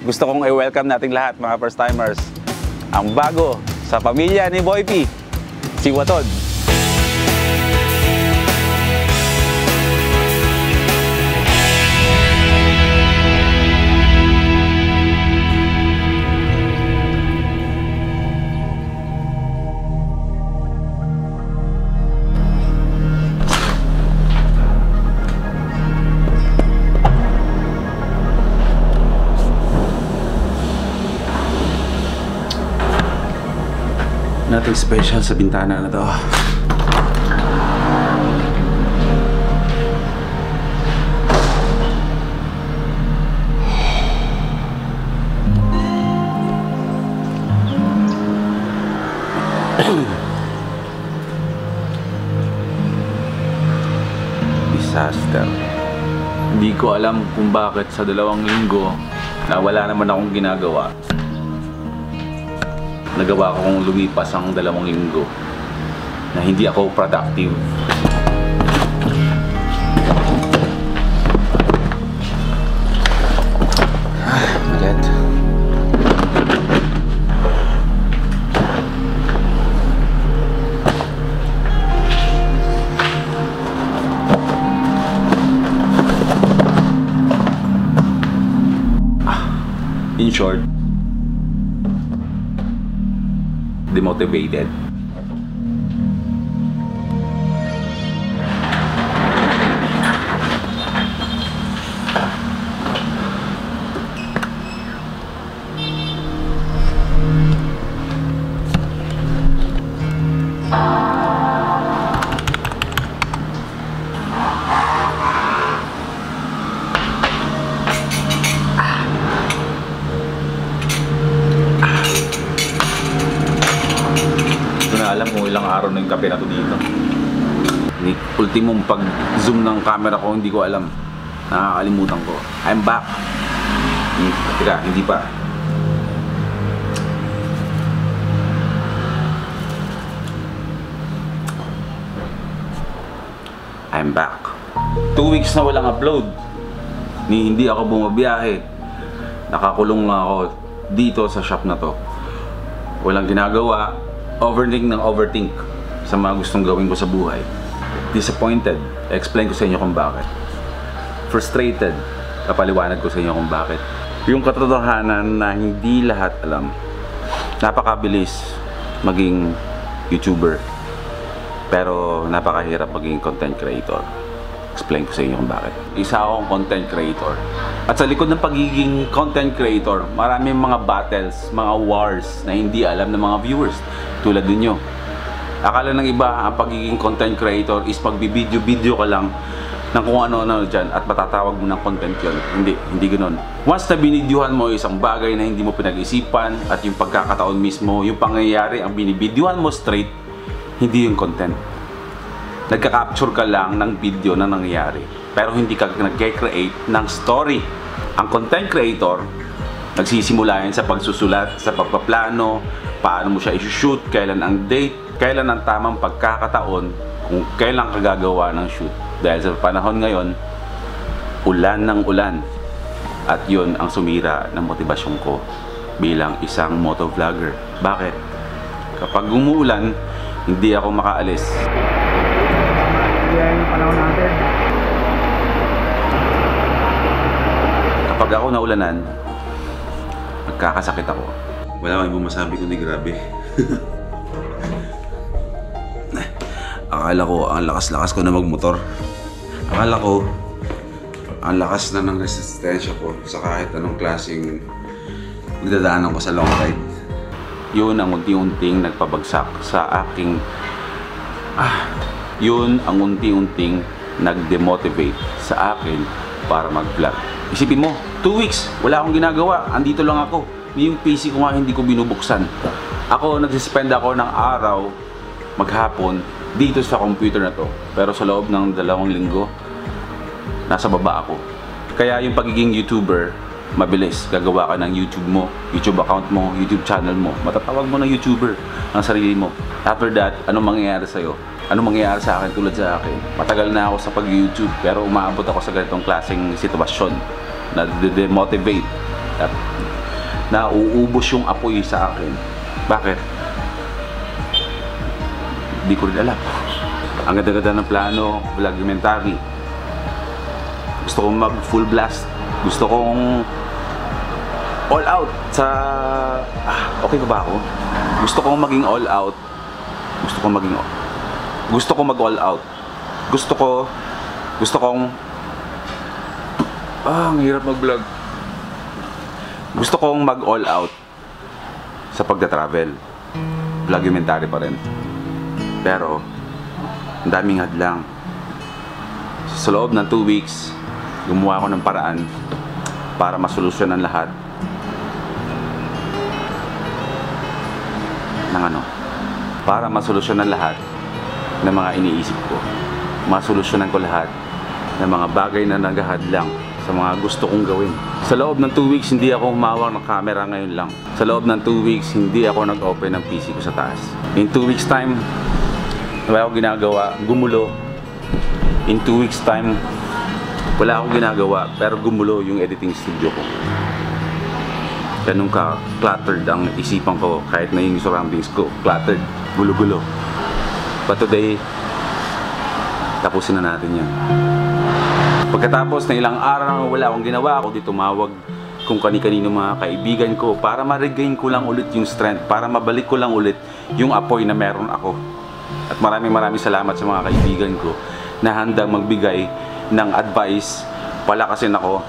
gusto kong i-welcome nating lahat mga first timers. Ang bago sa pamilya ni Boy P, si Watod. Nothing special sa bintana na to. Disaster. Hindi ko alam kung bakit sa 2 linggo na wala naman akong ginagawa. Nagawa ko kung lumipas ang 2 linggo na hindi ako productive. Malat. In short, demotivated. Alam mo ilang araw na yung kape na to dito. Ultimong pag-zoom ng camera ko, hindi ko alam. Nakakalimutan ko. I'm back. Teka, hindi pa. I'm back. 2 weeks na walang upload. Hindi ako bumabiyahe. Nakakulong nga ako dito sa shop na to. Walang ginagawa. Overthink ng overthink sa mga gustong gawin ko sa buhay. Disappointed. Explain ko sa inyo kung bakit. Frustrated. Kapaliwanag ko sa inyo kung bakit. Yung katotohanan na hindi lahat alam. Napakabilis maging YouTuber. Pero napakahirap maging content creator. Explain ko sa inyo kung bakit. Isa akong content creator. At sa likod ng pagiging content creator, maraming mga battles, mga wars na hindi alam ng mga viewers. Tulad ninyo. Akala ng iba, ang pagiging content creator is magbibideo-video ka lang ng kung ano-ano dyan at matatawag mo ng content yun. Hindi ganoon. Once na binidyohan mo isang bagay na hindi mo pinag-isipan at yung pagkakataon mismo, yung pangyayari, ang binibidyohan mo straight, hindi yung content. Nagka-capture ka lang ng video na nangyayari, pero hindi ka nag-create ng story. Ang content creator, nagsisimula yan sa pagsusulat, sa pagpaplano, paano mo siya i-shoot, kailan ang date, kailan ang tamang pagkakataon, kung kailan ka gagawa ng shoot. Dahil sa panahon ngayon, ulan ng ulan. At yun ang sumira ng motibasyon ko bilang isang motovlogger. Bakit? Kapag umuulan, hindi ako makaalis. Yan yung panahon natin. Kapag ako naulanan, nagkakasakit ako. Wala kang ibang masabi kundi grabe. Akala ko ang lakas-lakas ko na magmotor. Akala ko ang lakas na ng resistensya ko sa kahit anong klaseng magdadaanan ko sa long ride. Yun ang unti-unting nagpabagsak sa aking yun ang unti-unting nag-demotivate sa akin para mag-vlog. Isipin mo, 2 weeks, wala akong ginagawa. Andito lang ako. Yung PC ko nga hindi ko binubuksan. Ako, nag-spend ako ng araw, maghapon, dito sa computer na to. Pero sa loob ng 2 linggo, nasa baba ako. Kaya yung pagiging YouTuber, mabilis. Gagawa ka ng YouTube mo, YouTube account mo, YouTube channel mo. Matatawag mo na YouTuber ang sarili mo. After that, anong mangyayari sa'yo? Anong mangyayari sa akin tulad sa akin? Matagal na ako sa pag-YouTube pero umaabot ako sa ganitong klaseng sitwasyon na de-motivate at na uubos yung apoy sa akin. Bakit? Di ko rin alam. Ang ganda-ganda ng plano, vlogumentary. Gusto kong mag full blast. Gusto kong all out sa... okay ba ako? Gusto kong maging all out. Gusto kong mag all out. Gusto kong ang hirap mag-vlog. Gusto kong mag all out sa pagda-travel. Vlogumentary pa rin. Pero ang daming hadlang. Sa loob ng 2 weeks, gumawa ako ng paraan para masolusyonan lahat para masolusyonan lahat ng mga iniisip ko. Masolusyonan ko lahat ng mga bagay na naghahadlang sa mga gusto kong gawin. Sa loob ng 2 weeks, hindi ako humawak ng camera ngayon lang. Sa loob ng 2 weeks, hindi ako nag-open ng PC ko sa taas. In 2 weeks time, wala akong ginagawa, gumulo. In 2 weeks time, wala akong ginagawa, pero gumulo yung editing studio ko. Ganun ka cluttered ang isipan ko, kahit na yung surroundings ko cluttered, gulo-gulo. But today, tapusin na natin yan. Pagkatapos ng ilang araw wala akong ginawa, ako di tumawag kung kani-kanino mga kaibigan ko para ma-regain ko lang ulit yung strength, para mabalik ko lang ulit yung apoy na meron ako. At maraming salamat sa mga kaibigan ko na handang magbigay ng advice. Palakasin ako.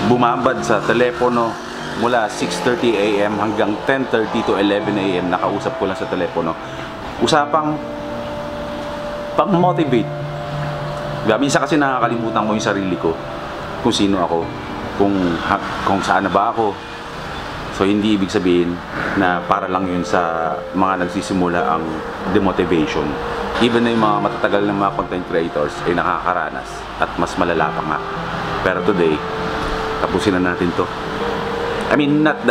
Bumabad sa telepono mula 6:30 AM hanggang 10:30 to 11 AM. Nakausap ko lang sa telepono. Usapang pang-motivate. Minsan kasi nakakalimutan ko yung sarili ko, kung sino ako, kung saan na ba ako. So hindi ibig sabihin na para lang yun sa mga nagsisimula ang demotivation. Even na yung mga matatagal ng mga content creators ay nakakaranas at mas malala pa nga. Pero today, tapusin na natin to. I mean, not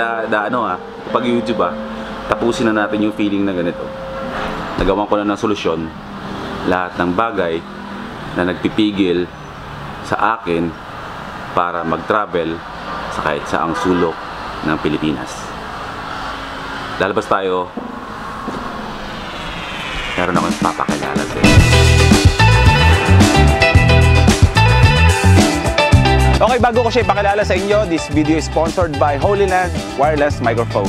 pag YouTube tapusin na natin yung feeling na ganito. Nagawan ko na ng solusyon lahat ng bagay na nagpipigil sa akin para mag-travel sa kahit saang sulok ng Pilipinas. Lalabas tayo. Meron akong papakilala sa inyo. Okay, bago ko siya ipakilala sa inyo, this video is sponsored by Holyland Wireless Microphone.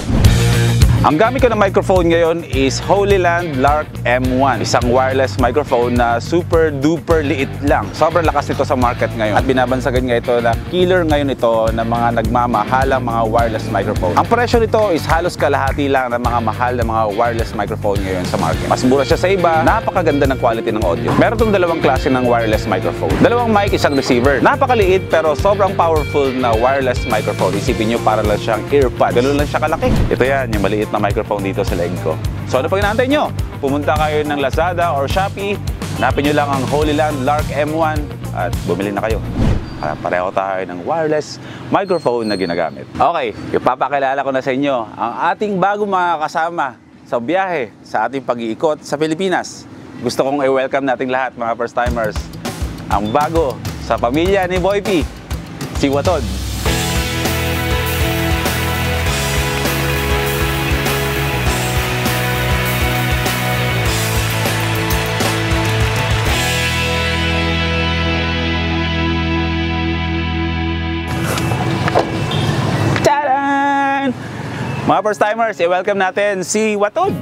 Ang gamit ko ng microphone ngayon is Holyland Lark M1. Isang wireless microphone na super duper liit lang. Sobrang lakas nito sa market ngayon. At binabansagan nga ito na killer ngayon ito ng mga nagmamahalang mga wireless microphone. Ang presyo nito is halos kalahati lang ng mga mahal na mga wireless microphone ngayon sa market. Mas mura siya sa iba, napakaganda ng quality ng audio. Meron itong dalawang klase ng wireless microphone. Dalawang mic, isang receiver. Napakaliit pero sobrang powerful na wireless microphone. Isipin nyo para lang siyang earpod. Ganun lang siya kalaki. Ito yan, yung maliit na microphone dito sa leg ko. So ano pag inaantay nyo? Pumunta kayo ng Lazada or Shopee, hanapin nyo lang ang Holyland Lark M1 at bumili na kayo. Pareho tayo ng wireless microphone na ginagamit. Okay, ipapakilala ko na sa inyo ang ating bagong mga kasama sa biyahe sa ating pag-iikot sa Pilipinas. Gusto kong i-welcome nating lahat mga first timers. Ang bago sa pamilya ni Boy P, si Watod. Mga first timers, i-welcome natin si Watod.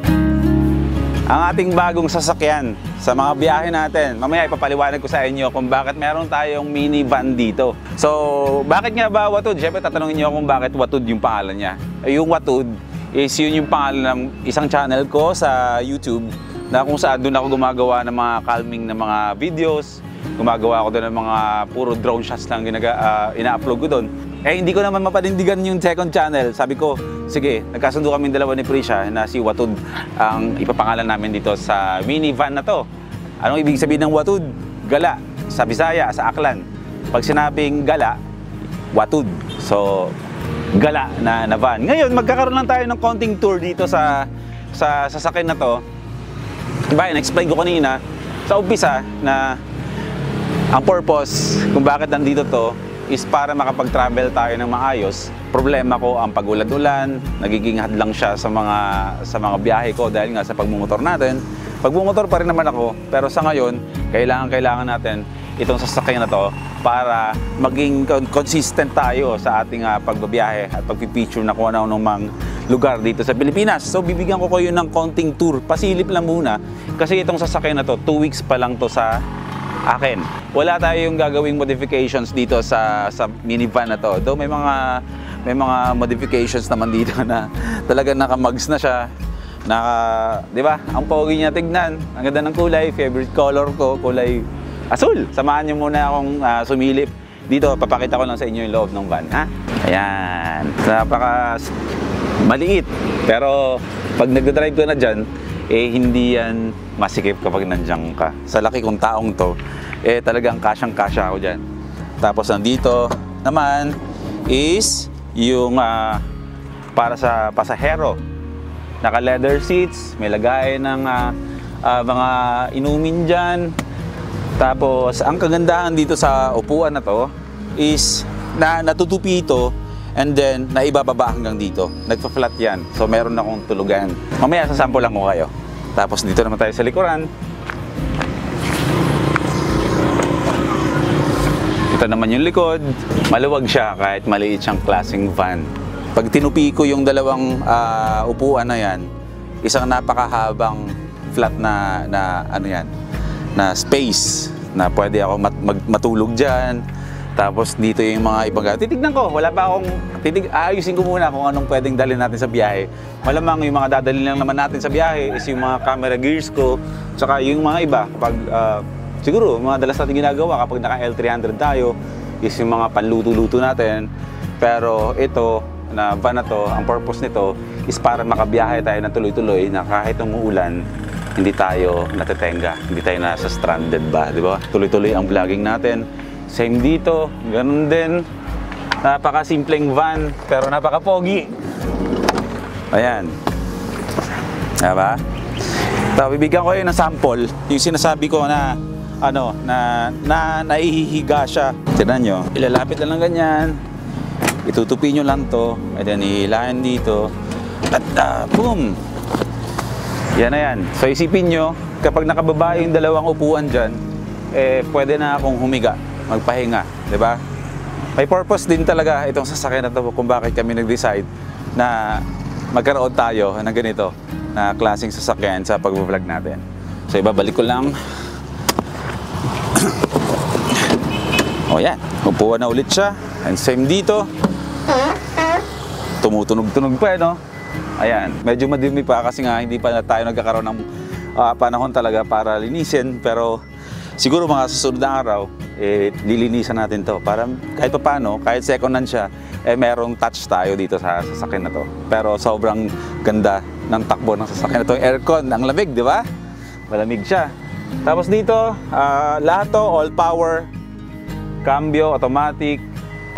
Ang ating bagong sasakyan sa mga biyahe natin. Mamaya ipapaliwanag ko sa inyo kung bakit meron tayong minivan dito. So, bakit nga ba Watod? Siyempre tatanungin niyo kung bakit Watod yung pangalan niya. Yung Watod is yun yung pangalan ng isang channel ko sa YouTube na kung saan doon ako gumagawa ng mga calming na mga videos. Gumagawa ako doon ng mga puro drone shots lang ina-upload ko doon. Eh hindi ko naman mapanindigan yung second channel. Sabi ko, sige, nagkasundo kami dalawa ni Prisha na si Watod ang ipapangalan namin dito sa minivan na to. Anong ibig sabihin ng Watod? Gala, sa Bisaya, sa Aklan. Pag sinabing gala, Watod. So, gala na van. Ngayon, magkakaroon lang tayo ng konting tour dito sa sasakyan na to. Diba, in-explain ko kanina sa umpisa na ang purpose kung bakit nandito to is para makapag-travel tayo ng maayos problema ko ang pag-ulad-ulan, nagiging hadlang siya sa mga biyahe ko dahil nga sa pagmumotor natin. Pagmumotor pa rin naman ako, pero sa ngayon, kailangan natin itong sasakyan na to para maging consistent tayo sa ating pagbabiyahe at pagpipicture na kung ano-anong mang lugar dito sa Pilipinas. So bibigyan ko kayo ng konting tour, pasilip lang muna kasi itong sasakyan na to, 2 weeks pa lang to sa akin. Wala tayong gagawing modifications dito sa minivan na to. Though may mga modifications naman dito na talaga nakamags na siya. Di ba? Ang pogi niya tignan. Ang ganda ng kulay, favorite color ko, kulay asul. Samahan niyo muna akong sumilip. Dito, papakita ko lang sa inyo yung loob ng van, ha? Ayan. Napaka maliit. Pero pag nag-drive ko na dyan, hindi yan masikip kapag nandiyan ka. Sa laki kong taong to, talagang kasyang-kasya ako dyan. Tapos nandito naman is yung para sa pasahero. Naka-leather seats, may lagay ng mga inumin dyan. Tapos ang kagandahan dito sa upuan na to is na natutupi ito and then naibababa hanggang dito. Nagpa-flat yan. So meron akong tulugan. Mamaya sasample lang ko kayo. Tapos dito naman tayo sa likuran. Ito naman yung likod. Maluwag siya kahit maliit siyang klaseng van. Pag tinupi ko yung dalawang upuan na yan, isang napakahabang flat na ano yan, na space na pwede ako matulog dyan. Tapos dito yung mga ibang titignan ko, wala pa akong aayusin ko muna kung anong pwedeng dalhin natin sa biyahe. Malamang yung mga dadalhin lang naman natin sa biyahe is yung mga camera gears ko, tsaka yung mga iba kapag siguro mga dalas natin ginagawa kapag naka L300 tayo is yung mga panluto-luto natin. Pero ito na van na to, ang purpose nito is para makabiyahe tayo ng tuloy-tuloy na kahit umuulan, hindi tayo natetenga, hindi tayo nasa stranded ba, di ba? Tuloy-tuloy ang vlogging natin. Same dito, ganun din. Napaka-simpleng van, pero napaka-pogi. Ayan. Diba? So, bibigyan ko kayo ng sample. Yung sinasabi ko na, naihihiga siya. Tignan nyo, ilalapit lang ng ganyan. Itutupi nyo lang to. And then, ihilahin dito. At, boom! Yan na yan. So, isipin nyo, kapag nakababa yung dalawang upuan dyan, pwede na akong humiga, magpahinga, di ba? May purpose din talaga itong sasakyan na to kung bakit kami nag-decide na magkaroon tayo ng ganito na klaseng sasakyan sa pag-vlog natin. So, ibabalik ko lang. O yan, upuan na ulit siya. And same dito. Tumutunog-tunog pa, no? Ayan, medyo madumi pa kasi nga hindi pa tayo nagkakaroon ng panahon talaga para linisin. Pero siguro mga susunod na araw, lilinisan natin to para kahit paano, kahit second hand siya, merong touch tayo dito sa sasakyan na to. Pero sobrang ganda ng takbo ng sasakyan na to. Aircon, ang lamig, di ba? Malamig siya. Tapos dito, lahat to, all power, cambio, automatic,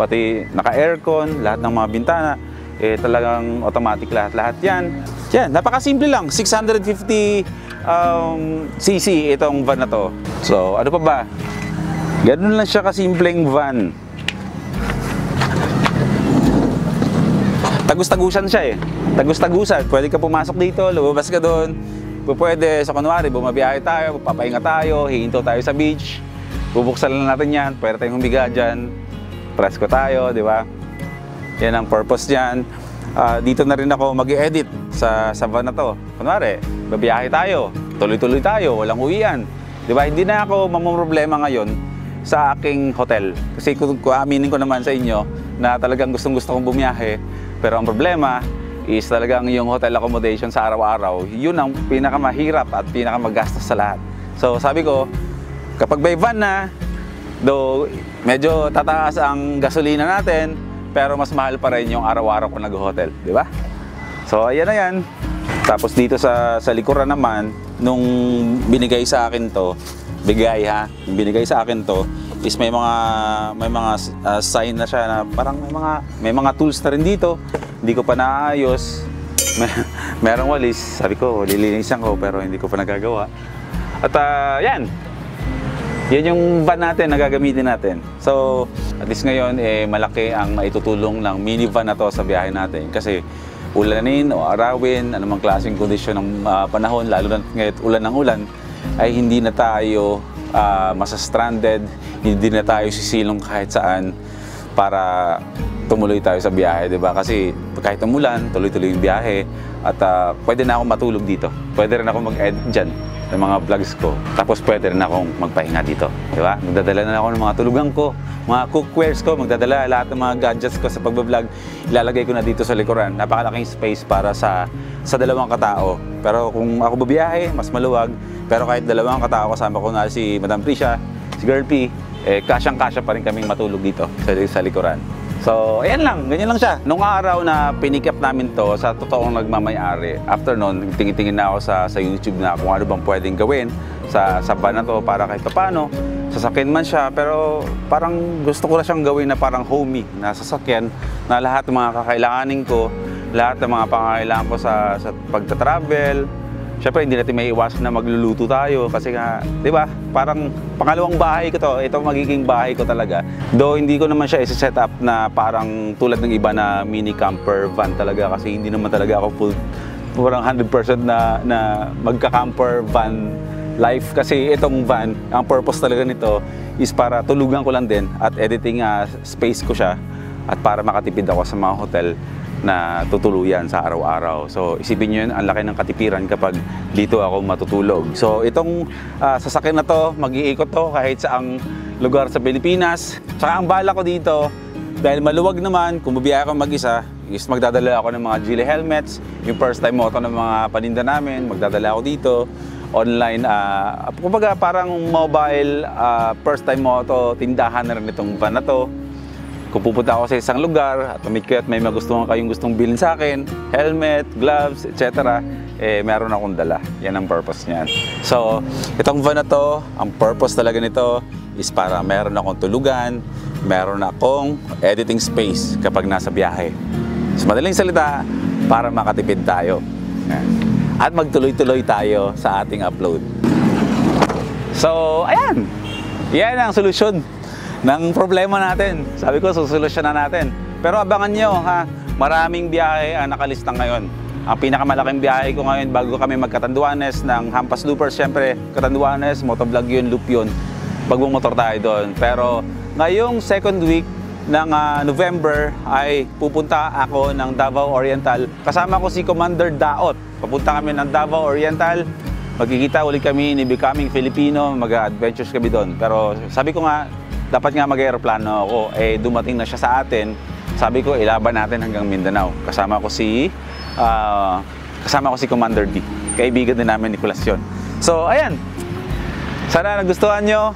pati naka-aircon, lahat ng mga bintana, talagang automatic lahat yan. Yan, napakasimple lang, 650 cc itong van na to. So, ano pa ba? Ganun lang siya kasimpleng van. Tagus-tagusan siya Tagus-tagusan. Pwede ka pumasok dito, lumabas ka doon. Pwede, sa kunwari, bumabiyahe tayo, papahinga tayo, hihinto tayo sa beach. Bubuksan lang natin yan, pwede tayong humiga dyan. Presko tayo, di ba? Yan ang purpose niyan. Dito na rin ako mag-edit sa van na to. Kunwari, babiyahe tayo, tuloy-tuloy tayo, walang uwian. Di ba? Hindi na ako mamumroblema ngayon sa aking hotel. Kasi kung aminin ko naman sa inyo na talagang gustong-gusto kong bumiyahe, pero ang problema is talagang yung hotel accommodation sa araw-araw, yun ang pinakamahirap at pinakamagastos sa lahat. So sabi ko, kapag may van na, though medyo tataas ang gasolina natin, pero mas mahal pa rin yung araw-araw ko nag-hotel, di ba? So ayan na yan. Tapos dito sa likuran naman, nung binigay sa akin to, yung binigay sa akin to is may mga sign na siya na parang may mga tools na rin dito. Hindi ko pa naayos. Merong walis, sabi ko lilinisan ko pero hindi ko pa nagagawa. At yan. Yan yung van natin na gagamitin natin. So, at least ngayon, malaki ang maitutulong ng minivan na to sa biyahe natin. Kasi ulanin o arawin, anumang klaseng kondisyon ng panahon, lalo na ngayon ulan ng ulan, ay hindi na tayo masa-stranded, hindi na tayo sisilong kahit saan para tumuloy tayo sa biyahe, di ba? Kasi kahit umulan, tuloy-tuloy yung biyahe at pwede na akong matulog dito. Pwede rin ako mag-edit dyan ng mga vlogs ko. Tapos pwede rin akong magpahinga dito, di ba? Magdadala na ako ng mga tulugan ko, mga cookwares ko, magdadala lahat ng mga gadgets ko sa pagbablog. Ilalagay ko na dito sa likuran. Napakalaking space para sa dalawang katao. Pero kung ako babiyahe, mas maluwag. Pero kahit dalawang katao, kasama ko na si Madam Trisha, si Girl P, kasyang-kasya pa rin kaming matulog dito sa likuran. So, ayan lang, ganyan lang siya. Nung araw na pinikap namin to sa totoong nagmamayari, after nun, tingin-tingin na ako sa YouTube na kung ano bang pwedeng gawin sa van na to para kahit paano. Sasakyan man siya, pero parang gusto ko na siyang gawin na parang homey na sasakyan na lahat ng mga kakailanganin ko, lahat ng mga pangangailangan ko sa pagta-travel. Siyempre, hindi natin may iwasan na magluluto tayo kasi nga, di ba, parang pangalawang bahay ko to, ito magiging bahay ko talaga. Though hindi ko naman siya isi-set up na parang tulad ng iba na mini camper van talaga kasi hindi naman talaga ako parang 100% na magka-camper van life. Kasi itong van, ang purpose talaga nito is para tulugan ko lang din at editing space ko siya at para makatipid ako sa mga hotel na tutuluyan sa araw-araw. So isipin nyo yun, ang laki ng katipiran kapag dito ako matutulog. So itong sasakyan na to, mag-iikot to kahit saang lugar sa Pilipinas. Saka ang bala ko dito, dahil maluwag naman, kung bubiyahe ako mag-isa, is magdadala ako ng mga Gili helmets, yung first time moto ng mga paninda namin, magdadala ako dito. Online, kumbaga parang mobile first time moto, tindahan na rin itong van na to. Kung pupunta ako sa isang lugar at may magustuhan kayong gustong bilhin sa akin, helmet, gloves, etc., meron akong dala. Yan ang purpose niyan. So, itong van na to, ang purpose talaga nito is para meron akong tulugan, meron akong editing space kapag nasa biyahe. So, madaling salita, para makatipid tayo. At magtuloy-tuloy tayo sa ating upload. So, ayan! Yan ang solusyon ng problema natin. Sabi ko, susolusyonan natin. Pero abangan nyo, ha? Maraming biyahe ang nakalista ngayon. Ang pinakamalaking biyahe ko ngayon bago kami magkatanduanes ng Hampas Loopers, syempre, Katanduanes, motovlog yun, loop yun. Magmumotor tayo doon. Pero ngayong second week ng November ay pupunta ako ng Davao Oriental. Kasama ko si Commander Daot. Papunta kami ng Davao Oriental. Magkikita ulit kami ni Becoming Filipino. Mag-adventures kami doon. Pero sabi ko nga, dapat nga mag-aeroplano ako, dumating na siya sa atin. Sabi ko, ilaban natin hanggang Mindanao. Kasama ko si Commander D. Kaibigan din namin ni Nicolas yun. So, ayan. Sana nagustuhan nyo.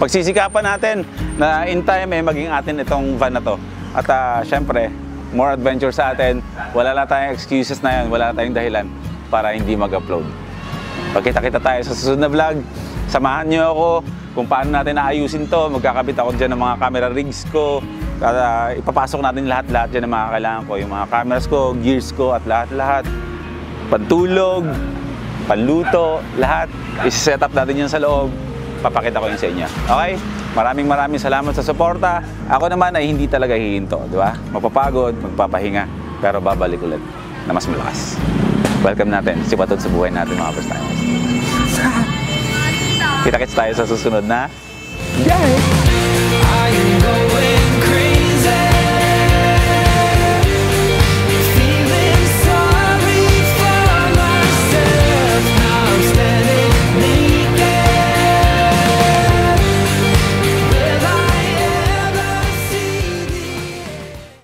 Pagsisikapan natin na in time maging atin itong van na to. At syempre, more adventure sa atin. Wala na tayong excuses na yan. Wala na tayong dahilan para hindi mag-upload. Pagkita-kita tayo sa susunod na vlog. Samahan nyo ako kung paano natin naayusin to. Magkakabit ako dyan ng mga camera rigs ko. Ipapasok natin lahat-lahat dyan ng mga kailangan ko. Yung mga cameras ko, gears ko at lahat-lahat. Pantulog, panluto, lahat. I-set up natin yun sa loob. Papakita ko yun sa inyo. Okay? Maraming salamat sa suporta. Ako naman ay hindi talaga hihinto. Di ba? Mapapagod, magpapahinga. Pero babalik ulit na mas malakas. Welcome natin si Batod sa buhay natin mga first-timers. Kita-kits tayo sa susunod na biyahe!